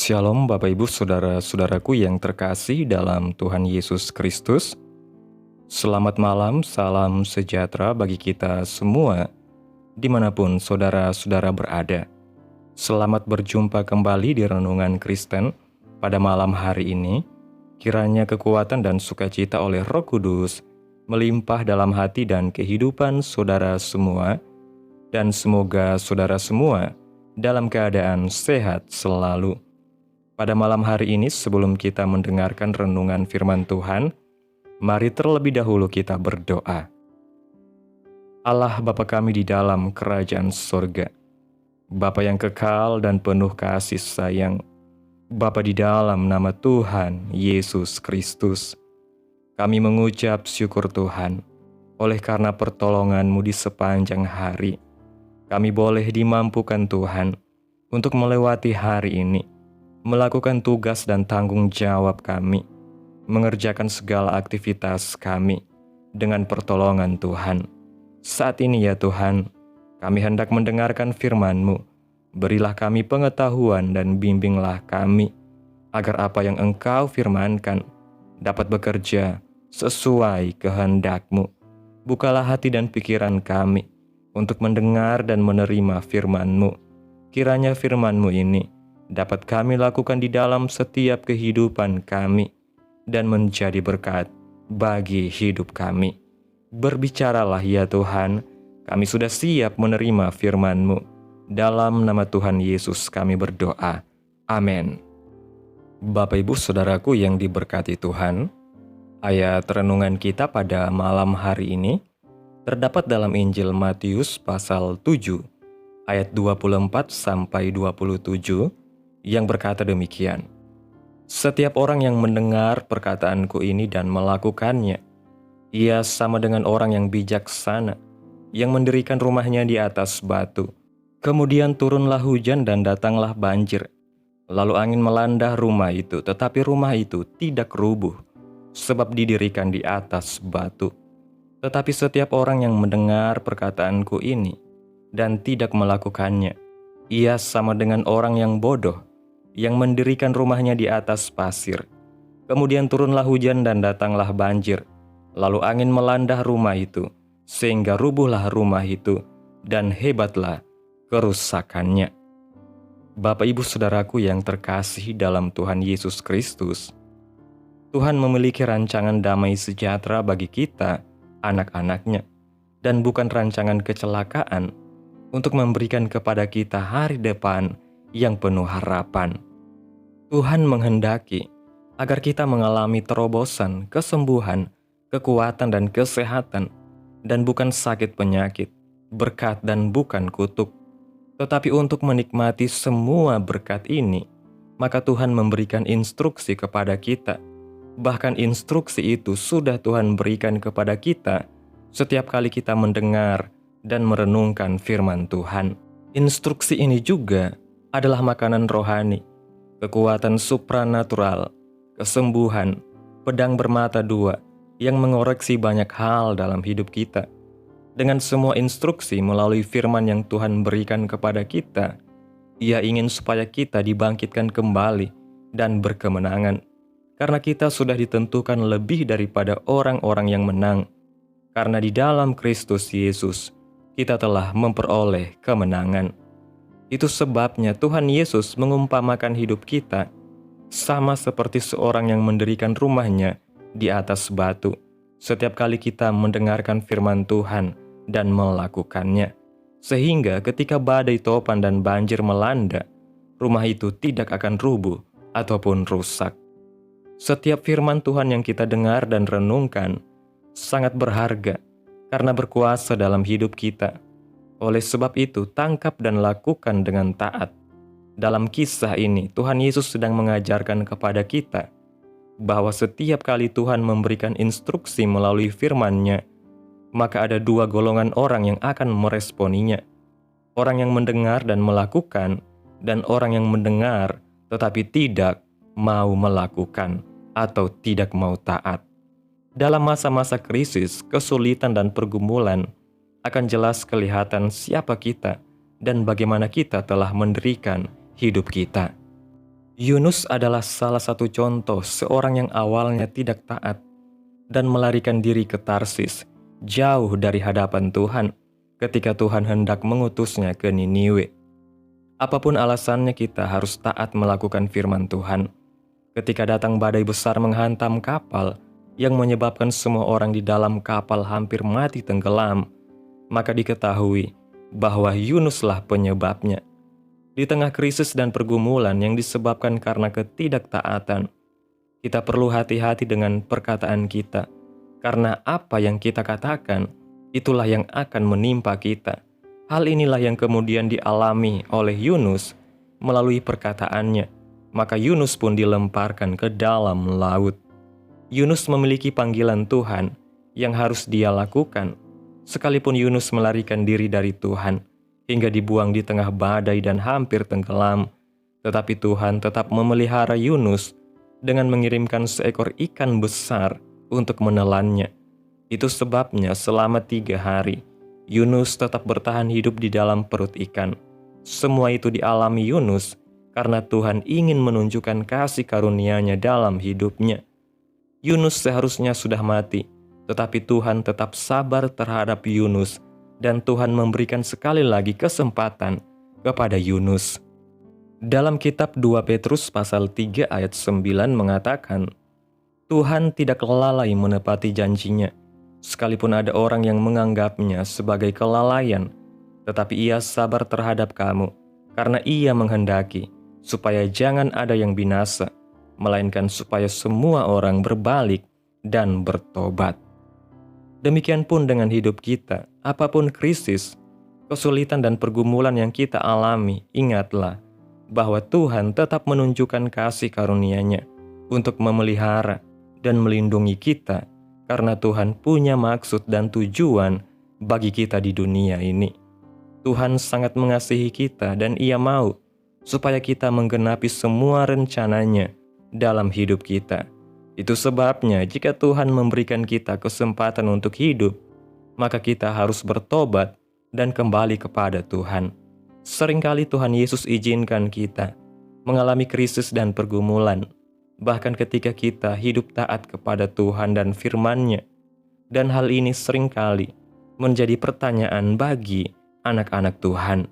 Shalom Bapak Ibu Saudara-saudaraku yang terkasih dalam Tuhan Yesus Kristus. Selamat malam, salam sejahtera bagi kita semua dimanapun saudara-saudara berada. Selamat berjumpa kembali di Renungan Kristen pada malam hari ini. Kiranya kekuatan dan sukacita oleh Roh Kudus melimpah dalam hati dan kehidupan saudara semua, dan semoga saudara semua dalam keadaan sehat selalu. Pada malam hari ini, sebelum kita mendengarkan renungan firman Tuhan, mari terlebih dahulu kita berdoa. Allah Bapa kami di dalam kerajaan sorga, Bapa yang kekal dan penuh kasih sayang, Bapa di dalam nama Tuhan Yesus Kristus, kami mengucap syukur Tuhan, oleh karena pertolongan-Mu di sepanjang hari. Kami boleh dimampukan Tuhan untuk melewati hari ini, melakukan tugas dan tanggung jawab kami, mengerjakan segala aktivitas kami dengan pertolongan Tuhan. Saat ini ya Tuhan, kami hendak mendengarkan firman-Mu. Berilah kami pengetahuan dan bimbinglah kami, agar apa yang Engkau firmankan dapat bekerja sesuai kehendak-Mu. Bukalah hati dan pikiran kami untuk mendengar dan menerima firman-Mu. Kiranya firman-Mu ini dapat kami lakukan di dalam setiap kehidupan kami dan menjadi berkat bagi hidup kami. Berbicaralah ya Tuhan, kami sudah siap menerima firman-Mu. Dalam nama Tuhan Yesus kami berdoa. Amin. Bapak Ibu Saudaraku yang diberkati Tuhan, ayat renungan kita pada malam hari ini terdapat dalam Injil Matius pasal 7 ayat 24 sampai 27 yang berkata demikian. Setiap orang yang mendengar perkataanku ini dan melakukannya, ia sama dengan orang yang bijaksana, yang mendirikan rumahnya di atas batu. Kemudian turunlah hujan dan datanglah banjir. Lalu angin melanda rumah itu, tetapi rumah itu tidak rubuh, sebab didirikan di atas batu. Tetapi setiap orang yang mendengar perkataanku ini dan tidak melakukannya, ia sama dengan orang yang bodoh, yang mendirikan rumahnya di atas pasir. Kemudian turunlah hujan dan datanglah banjir. Lalu angin melanda rumah itu, sehingga rubuhlah rumah itu, dan hebatlah kerusakannya. Bapak Ibu Saudaraku yang terkasih dalam Tuhan Yesus Kristus, Tuhan memiliki rancangan damai sejahtera bagi kita, anak-anaknya, dan bukan rancangan kecelakaan untuk memberikan kepada kita hari depan yang penuh harapan. Tuhan menghendaki agar kita mengalami terobosan, kesembuhan, kekuatan dan kesehatan, dan bukan sakit penyakit, berkat dan bukan kutuk. Tetapi untuk menikmati semua berkat ini, maka Tuhan memberikan instruksi kepada kita. Bahkan instruksi itu sudah Tuhan berikan kepada kita setiap kali kita mendengar dan merenungkan firman Tuhan. Instruksi ini juga adalah makanan rohani, kekuatan supranatural, kesembuhan, pedang bermata dua yang mengoreksi banyak hal dalam hidup kita. Dengan semua instruksi melalui firman yang Tuhan berikan kepada kita, Ia ingin supaya kita dibangkitkan kembali dan berkemenangan. Karena kita sudah ditentukan lebih daripada orang-orang yang menang. Karena di dalam Kristus Yesus, kita telah memperoleh kemenangan. Itu sebabnya Tuhan Yesus mengumpamakan hidup kita sama seperti seorang yang mendirikan rumahnya di atas batu. Setiap kali kita mendengarkan firman Tuhan dan melakukannya, sehingga ketika badai topan dan banjir melanda, rumah itu tidak akan rubuh ataupun rusak. Setiap firman Tuhan yang kita dengar dan renungkan sangat berharga karena berkuasa dalam hidup kita. Oleh sebab itu, tangkap dan lakukan dengan taat. Dalam kisah ini, Tuhan Yesus sedang mengajarkan kepada kita bahwa setiap kali Tuhan memberikan instruksi melalui firman-Nya, maka ada dua golongan orang yang akan meresponinya. Orang yang mendengar dan melakukan, dan orang yang mendengar tetapi tidak mau melakukan atau tidak mau taat. Dalam masa-masa krisis, kesulitan dan pergumulan, akan jelas kelihatan siapa kita dan bagaimana kita telah mendirikan hidup kita. Yunus adalah salah satu contoh seorang yang awalnya tidak taat dan melarikan diri ke Tarsis, jauh dari hadapan Tuhan ketika Tuhan hendak mengutusnya ke Niniwe. Apapun alasannya, kita harus taat melakukan firman Tuhan. Ketika datang badai besar menghantam kapal yang menyebabkan semua orang di dalam kapal hampir mati tenggelam, maka diketahui bahwa Yunuslah penyebabnya. Di tengah krisis dan pergumulan yang disebabkan karena ketidaktaatan, kita perlu hati-hati dengan perkataan kita, karena apa yang kita katakan, itulah yang akan menimpa kita. Hal inilah yang kemudian dialami oleh Yunus melalui perkataannya, maka Yunus pun dilemparkan ke dalam laut. Yunus memiliki panggilan Tuhan yang harus dia lakukan, sekalipun Yunus melarikan diri dari Tuhan, hingga dibuang di tengah badai dan hampir tenggelam. Tetapi Tuhan tetap memelihara Yunus dengan mengirimkan seekor ikan besar untuk menelannya. Itu sebabnya selama 3 hari, Yunus tetap bertahan hidup di dalam perut ikan. Semua itu dialami Yunus karena Tuhan ingin menunjukkan kasih karunia-Nya dalam hidupnya. Yunus seharusnya sudah mati, tetapi Tuhan tetap sabar terhadap Yunus, dan Tuhan memberikan sekali lagi kesempatan kepada Yunus. Dalam kitab 2 Petrus pasal 3 ayat 9 mengatakan, Tuhan tidak lalai menepati janjinya, sekalipun ada orang yang menganggapnya sebagai kelalaian, tetapi ia sabar terhadap kamu, karena ia menghendaki supaya jangan ada yang binasa, melainkan supaya semua orang berbalik dan bertobat. Demikian pun dengan hidup kita, apapun krisis, kesulitan dan pergumulan yang kita alami, ingatlah bahwa Tuhan tetap menunjukkan kasih karunia-Nya untuk memelihara dan melindungi kita, karena Tuhan punya maksud dan tujuan bagi kita di dunia ini. Tuhan sangat mengasihi kita dan Ia mau supaya kita menggenapi semua rencana-Nya dalam hidup kita. Itu sebabnya jika Tuhan memberikan kita kesempatan untuk hidup, maka kita harus bertobat dan kembali kepada Tuhan. Seringkali Tuhan Yesus izinkan kita mengalami krisis dan pergumulan, bahkan ketika kita hidup taat kepada Tuhan dan firman-Nya. Dan hal ini seringkali menjadi pertanyaan bagi anak-anak Tuhan.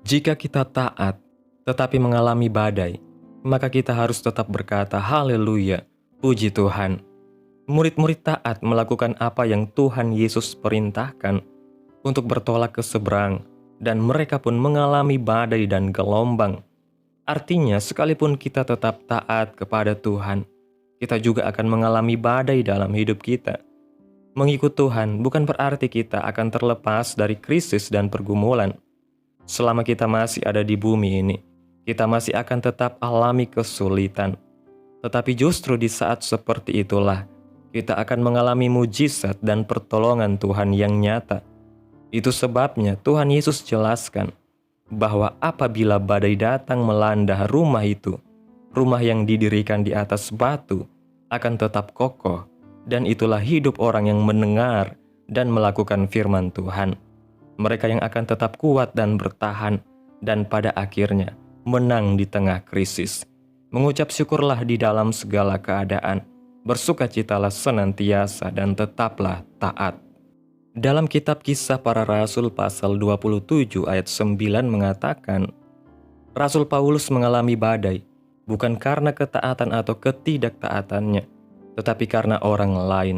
Jika kita taat tetapi mengalami badai, maka kita harus tetap berkata, haleluya, puji Tuhan. Murid-murid taat melakukan apa yang Tuhan Yesus perintahkan untuk bertolak ke seberang, dan mereka pun mengalami badai dan gelombang. Artinya, sekalipun kita tetap taat kepada Tuhan, kita juga akan mengalami badai dalam hidup kita. Mengikut Tuhan bukan berarti kita akan terlepas dari krisis dan pergumulan. Selama kita masih ada di bumi ini, kita masih akan tetap alami kesulitan. Tetapi justru di saat seperti itulah, kita akan mengalami mujizat dan pertolongan Tuhan yang nyata. Itu sebabnya Tuhan Yesus jelaskan bahwa apabila badai datang melanda rumah itu, rumah yang didirikan di atas batu akan tetap kokoh, dan itulah hidup orang yang mendengar dan melakukan firman Tuhan. Mereka yang akan tetap kuat dan bertahan, dan pada akhirnya menang di tengah krisis. Mengucap syukurlah di dalam segala keadaan, bersukacitalah senantiasa dan tetaplah taat. Dalam kitab Kisah Para Rasul pasal 27 ayat 9 mengatakan, Rasul Paulus mengalami badai, bukan karena ketaatan atau ketidaktaatannya, tetapi karena orang lain.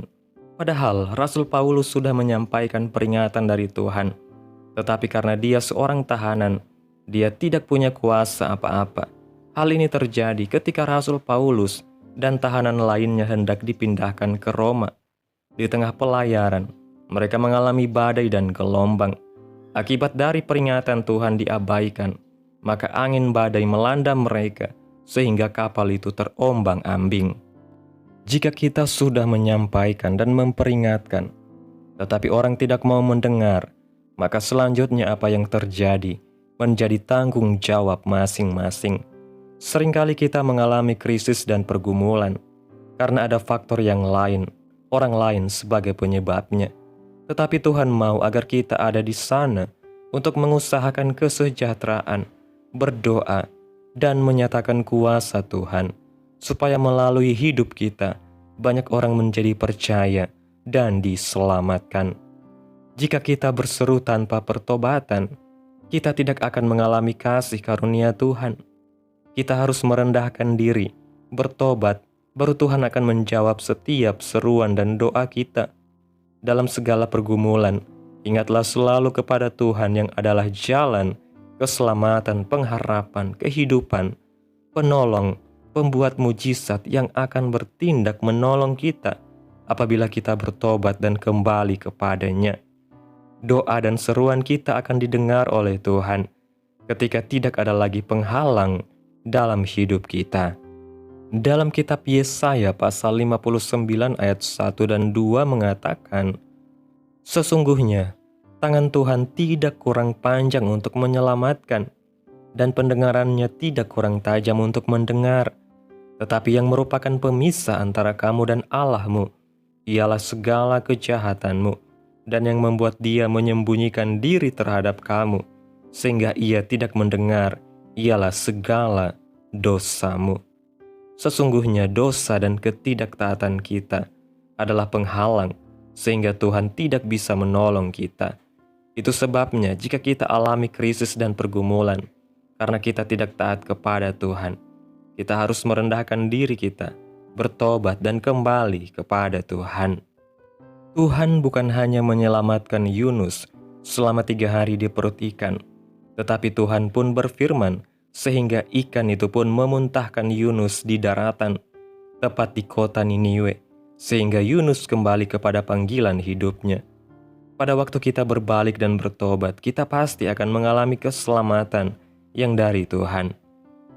Padahal Rasul Paulus sudah menyampaikan peringatan dari Tuhan, tetapi karena dia seorang tahanan, dia tidak punya kuasa apa-apa. Hal ini terjadi ketika Rasul Paulus dan tahanan lainnya hendak dipindahkan ke Roma. Di tengah pelayaran, mereka mengalami badai dan gelombang. Akibat dari peringatan Tuhan diabaikan, maka angin badai melanda mereka sehingga kapal itu terombang-ambing. Jika kita sudah menyampaikan dan memperingatkan, tetapi orang tidak mau mendengar, maka selanjutnya apa yang terjadi menjadi tanggung jawab masing-masing. Seringkali kita mengalami krisis dan pergumulan karena ada faktor yang lain, orang lain sebagai penyebabnya. Tetapi Tuhan mau agar kita ada di sana untuk mengusahakan kesejahteraan, berdoa, dan menyatakan kuasa Tuhan, supaya melalui hidup kita banyak orang menjadi percaya dan diselamatkan. Jika kita berseru tanpa pertobatan, kita tidak akan mengalami kasih karunia Tuhan. Kita harus merendahkan diri, bertobat, baru Tuhan akan menjawab setiap seruan dan doa kita. Dalam segala pergumulan, ingatlah selalu kepada Tuhan yang adalah jalan, keselamatan, pengharapan, kehidupan, penolong, pembuat mujizat yang akan bertindak menolong kita apabila kita bertobat dan kembali kepadanya. Doa dan seruan kita akan didengar oleh Tuhan ketika tidak ada lagi penghalang dalam hidup kita. Dalam kitab Yesaya pasal 59 ayat 1 dan 2 mengatakan, "Sesungguhnya tangan Tuhan tidak kurang panjang untuk menyelamatkan, dan pendengarannya tidak kurang tajam untuk mendengar. Tetapi yang merupakan pemisah antara kamu dan Allahmu, ialah segala kejahatanmu, dan yang membuat Dia menyembunyikan diri terhadap kamu, sehingga Ia tidak mendengar, ialah segala dosamu." Sesungguhnya dosa dan ketidaktaatan kita adalah penghalang, sehingga Tuhan tidak bisa menolong kita. Itu sebabnya jika kita alami krisis dan pergumulan, karena kita tidak taat kepada Tuhan, kita harus merendahkan diri kita, bertobat dan kembali kepada Tuhan. Tuhan bukan hanya menyelamatkan Yunus selama 3 hari di perut ikan, tetapi Tuhan pun berfirman sehingga ikan itu pun memuntahkan Yunus di daratan, tepat di kota Niniwe, sehingga Yunus kembali kepada panggilan hidupnya. Pada waktu kita berbalik dan bertobat, kita pasti akan mengalami keselamatan yang dari Tuhan.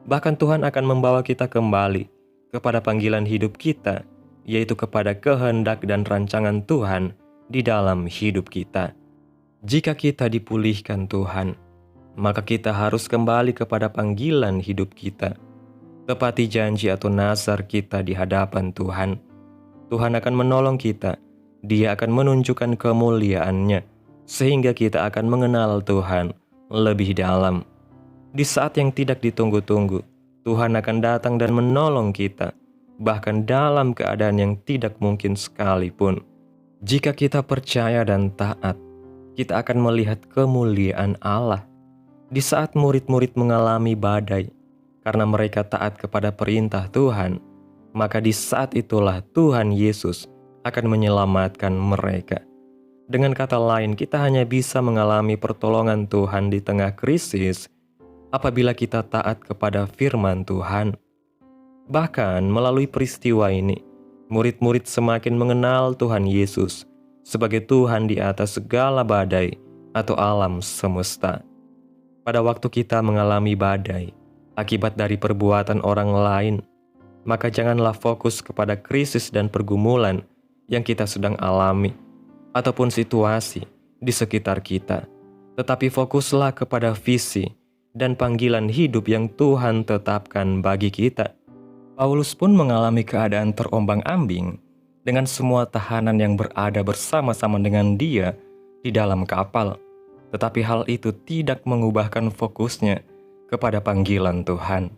Bahkan Tuhan akan membawa kita kembali kepada panggilan hidup kita, yaitu kepada kehendak dan rancangan Tuhan di dalam hidup kita. Jika kita dipulihkan Tuhan, maka kita harus kembali kepada panggilan hidup kita. Tepati janji atau nazar kita di hadapan Tuhan. Tuhan akan menolong kita. Dia akan menunjukkan kemuliaan-Nya, sehingga kita akan mengenal Tuhan lebih dalam. Di saat yang tidak ditunggu-tunggu, Tuhan akan datang dan menolong kita, bahkan dalam keadaan yang tidak mungkin sekalipun. Jika kita percaya dan taat, kita akan melihat kemuliaan Allah. Di saat murid-murid mengalami badai karena mereka taat kepada perintah Tuhan, maka di saat itulah Tuhan Yesus akan menyelamatkan mereka. Dengan kata lain, kita hanya bisa mengalami pertolongan Tuhan di tengah krisis apabila kita taat kepada firman Tuhan. Bahkan melalui peristiwa ini, murid-murid semakin mengenal Tuhan Yesus sebagai Tuhan di atas segala badai atau alam semesta. Pada waktu kita mengalami badai akibat dari perbuatan orang lain, maka janganlah fokus kepada krisis dan pergumulan yang kita sedang alami, ataupun situasi di sekitar kita. Tetapi fokuslah kepada visi dan panggilan hidup yang Tuhan tetapkan bagi kita. Paulus pun mengalami keadaan terombang-ambing dengan semua tahanan yang berada bersama-sama dengan dia di dalam kapal. Tetapi hal itu tidak mengubahkan fokusnya kepada panggilan Tuhan.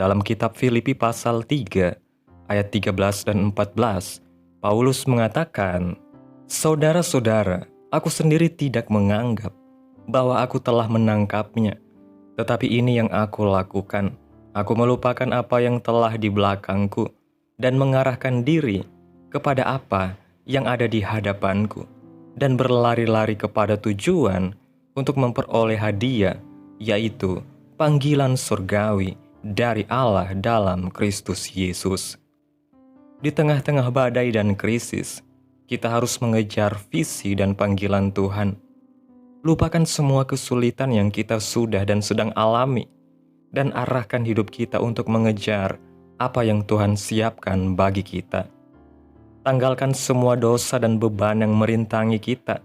Dalam kitab Filipi pasal 3, ayat 13 dan 14, Paulus mengatakan, "Saudara-saudara, aku sendiri tidak menganggap bahwa aku telah menangkapnya. Tetapi ini yang aku lakukan. Aku melupakan apa yang telah di belakangku dan mengarahkan diri kepada apa yang ada di hadapanku, dan berlari-lari kepada tujuan untuk memperoleh hadiah, yaitu panggilan surgawi dari Allah dalam Kristus Yesus." Di tengah-tengah badai dan krisis, kita harus mengejar visi dan panggilan Tuhan. Lupakan semua kesulitan yang kita sudah dan sedang alami, dan arahkan hidup kita untuk mengejar apa yang Tuhan siapkan bagi kita. Tanggalkan semua dosa dan beban yang merintangi kita,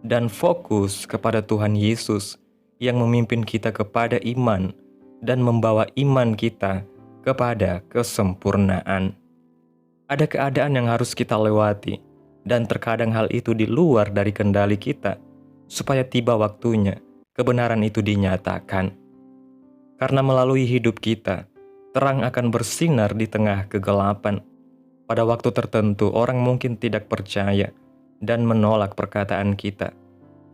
dan fokus kepada Tuhan Yesus yang memimpin kita kepada iman dan membawa iman kita kepada kesempurnaan. Ada keadaan yang harus kita lewati, dan terkadang hal itu di luar dari kendali kita, supaya tiba waktunya kebenaran itu dinyatakan. Karena melalui hidup kita, terang akan bersinar di tengah kegelapan. Pada waktu tertentu, orang mungkin tidak percaya dan menolak perkataan kita.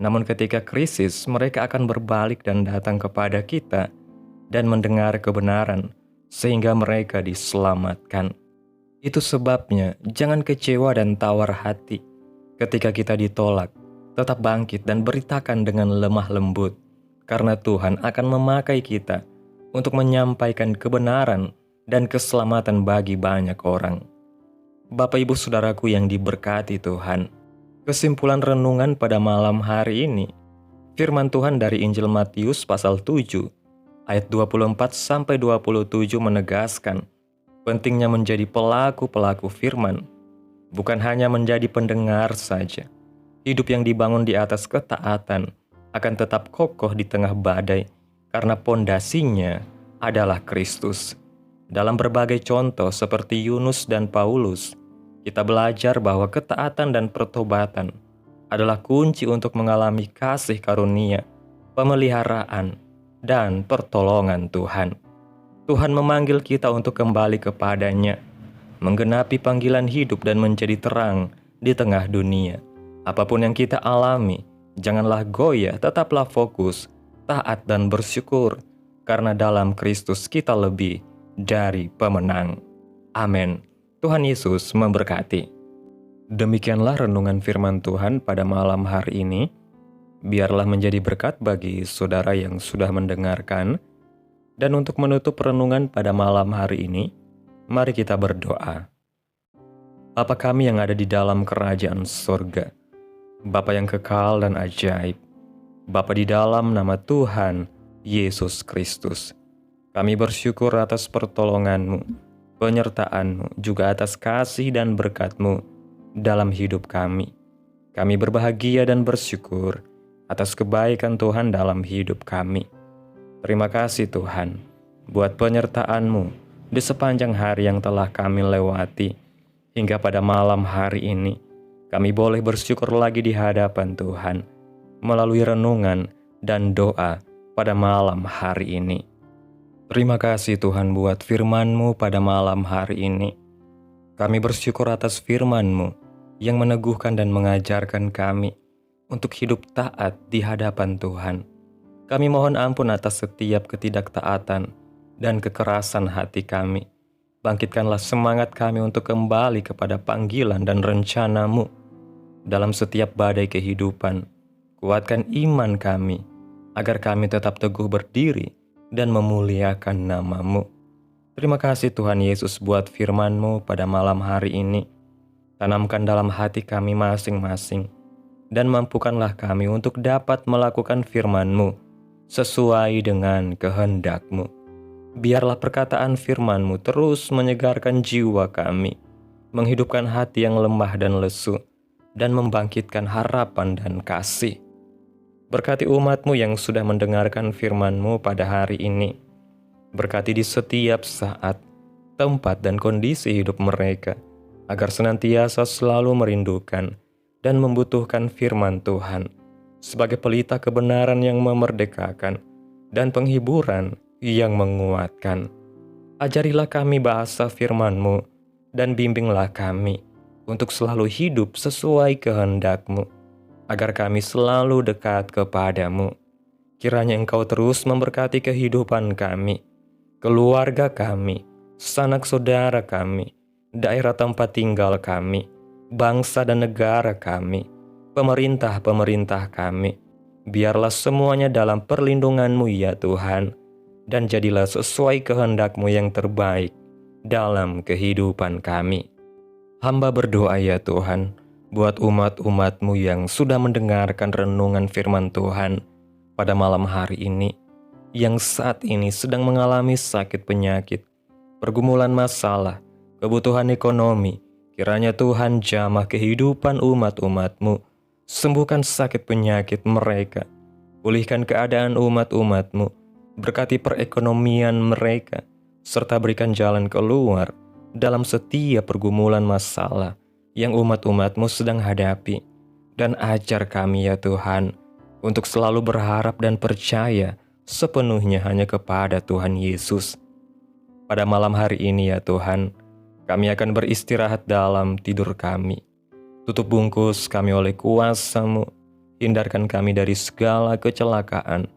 Namun ketika krisis, mereka akan berbalik dan datang kepada kita dan mendengar kebenaran, sehingga mereka diselamatkan. Itu sebabnya, jangan kecewa dan tawar hati. Ketika kita ditolak, tetap bangkit dan beritakan dengan lemah lembut, karena Tuhan akan memakai kita untuk menyampaikan kebenaran dan keselamatan bagi banyak orang. Bapak Ibu Saudaraku yang diberkati Tuhan, kesimpulan renungan pada malam hari ini, firman Tuhan dari Injil Matius pasal 7, ayat 24-27 menegaskan pentingnya menjadi pelaku-pelaku firman, bukan hanya menjadi pendengar saja. Hidup yang dibangun di atas ketaatan akan tetap kokoh di tengah badai, karena pondasinya adalah Kristus. Dalam berbagai contoh seperti Yunus dan Paulus, kita belajar bahwa ketaatan dan pertobatan adalah kunci untuk mengalami kasih karunia, pemeliharaan, dan pertolongan Tuhan. Tuhan memanggil kita untuk kembali kepadanya, menggenapi panggilan hidup dan menjadi terang di tengah dunia. Apapun yang kita alami, janganlah goyah, tetaplah fokus, taat dan bersyukur, karena dalam Kristus kita lebih dari pemenang. Amin. Tuhan Yesus memberkati. Demikianlah renungan firman Tuhan pada malam hari ini. Biarlah menjadi berkat bagi saudara yang sudah mendengarkan. Dan untuk menutup renungan pada malam hari ini, mari kita berdoa. Bapa kami yang ada di dalam kerajaan surga, Bapa yang kekal dan ajaib, Bapa di dalam nama Tuhan Yesus Kristus, kami bersyukur atas pertolongan-Mu, penyertaan-Mu, juga atas kasih dan berkat-Mu dalam hidup kami. Kami berbahagia dan bersyukur atas kebaikan Tuhan dalam hidup kami. Terima kasih Tuhan, buat penyertaan-Mu di sepanjang hari yang telah kami lewati. Hingga pada malam hari ini, kami boleh bersyukur lagi di hadapan Tuhan, melalui renungan dan doa pada malam hari ini. Terima kasih Tuhan buat firman-Mu pada malam hari ini. Kami bersyukur atas firman-Mu yang meneguhkan dan mengajarkan kami untuk hidup taat di hadapan Tuhan. Kami mohon ampun atas setiap ketidaktaatan dan kekerasan hati kami. Bangkitkanlah semangat kami untuk kembali kepada panggilan dan rencana-Mu dalam setiap badai kehidupan. Kuatkan iman kami, agar kami tetap teguh berdiri dan memuliakan nama-Mu. Terima kasih Tuhan Yesus buat firman-Mu pada malam hari ini. Tanamkan dalam hati kami masing-masing, dan mampukanlah kami untuk dapat melakukan firman-Mu sesuai dengan kehendak-Mu. Biarlah perkataan firman-Mu terus menyegarkan jiwa kami, menghidupkan hati yang lemah dan lesu, dan membangkitkan harapan dan kasih. Berkati umat-Mu yang sudah mendengarkan firman-Mu pada hari ini. Berkati di setiap saat, tempat dan kondisi hidup mereka, agar senantiasa selalu merindukan dan membutuhkan firman Tuhan sebagai pelita kebenaran yang memerdekakan dan penghiburan yang menguatkan. Ajarilah kami bahasa firman-Mu dan bimbinglah kami untuk selalu hidup sesuai kehendak-Mu, agar kami selalu dekat kepadamu. Kiranya Engkau terus memberkati kehidupan kami, keluarga kami, sanak saudara kami, daerah tempat tinggal kami, bangsa dan negara kami, pemerintah-pemerintah kami. Biarlah semuanya dalam perlindungan-Mu ya Tuhan, dan jadilah sesuai kehendak-Mu yang terbaik dalam kehidupan kami. Hamba berdoa ya Tuhan, buat umat-umat-Mu yang sudah mendengarkan renungan firman Tuhan pada malam hari ini, yang saat ini sedang mengalami sakit penyakit, pergumulan masalah, kebutuhan ekonomi. Kiranya Tuhan jamah kehidupan umat-umat-Mu, sembuhkan sakit penyakit mereka, pulihkan keadaan umat-umat-Mu, berkati perekonomian mereka, serta berikan jalan keluar dalam setiap pergumulan masalah yang umat-umat-Mu sedang hadapi. Dan ajar kami ya Tuhan, untuk selalu berharap dan percaya sepenuhnya hanya kepada Tuhan Yesus. Pada malam hari ini ya Tuhan, kami akan beristirahat dalam tidur kami. Tutup bungkus kami oleh kuasa-Mu, hindarkan kami dari segala kecelakaan,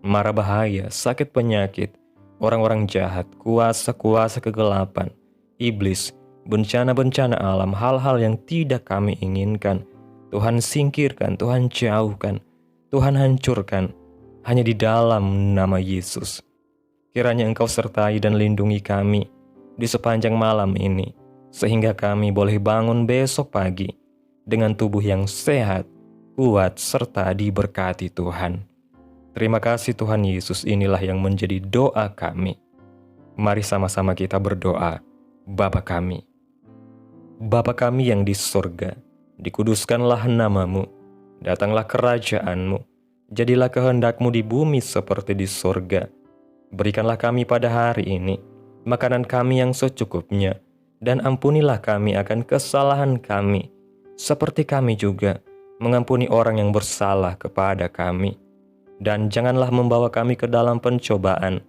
mara bahaya, sakit penyakit, orang-orang jahat, kuasa-kuasa kegelapan, iblis, bencana-bencana alam, hal-hal yang tidak kami inginkan. Tuhan singkirkan, Tuhan jauhkan, Tuhan hancurkan, hanya di dalam nama Yesus. Kiranya Engkau sertai dan lindungi kami di sepanjang malam ini, sehingga kami boleh bangun besok pagi dengan tubuh yang sehat, kuat, serta diberkati Tuhan. Terima kasih Tuhan Yesus, inilah yang menjadi doa kami. Mari sama-sama kita berdoa. Bapa kami yang di sorga, dikuduskanlah nama-Mu, datanglah kerajaan-Mu, jadilah kehendak-Mu di bumi seperti di sorga. Berikanlah kami pada hari ini makanan kami yang secukupnya, dan ampunilah kami akan kesalahan kami, seperti kami juga mengampuni orang yang bersalah kepada kami. Dan janganlah membawa kami ke dalam pencobaan,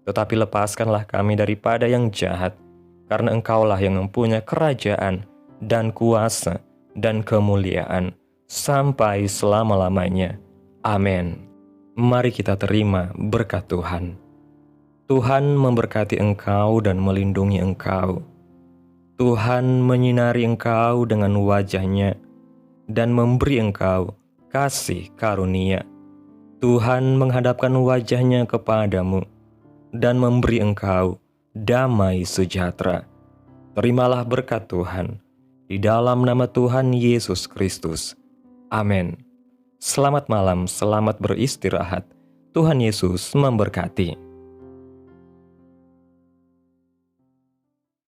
tetapi lepaskanlah kami daripada yang jahat, karena Engkaulah yang mempunyai kerajaan dan kuasa dan kemuliaan sampai selama-lamanya. Amin. Mari kita terima berkat Tuhan. Tuhan memberkati engkau dan melindungi engkau. Tuhan menyinari engkau dengan wajah-Nya dan memberi engkau kasih karunia. Tuhan menghadapkan wajah-Nya kepadamu dan memberi engkau damai sejahtera. Terimalah berkat Tuhan di dalam nama Tuhan Yesus Kristus. Amin. Selamat malam, selamat beristirahat. Tuhan Yesus memberkati.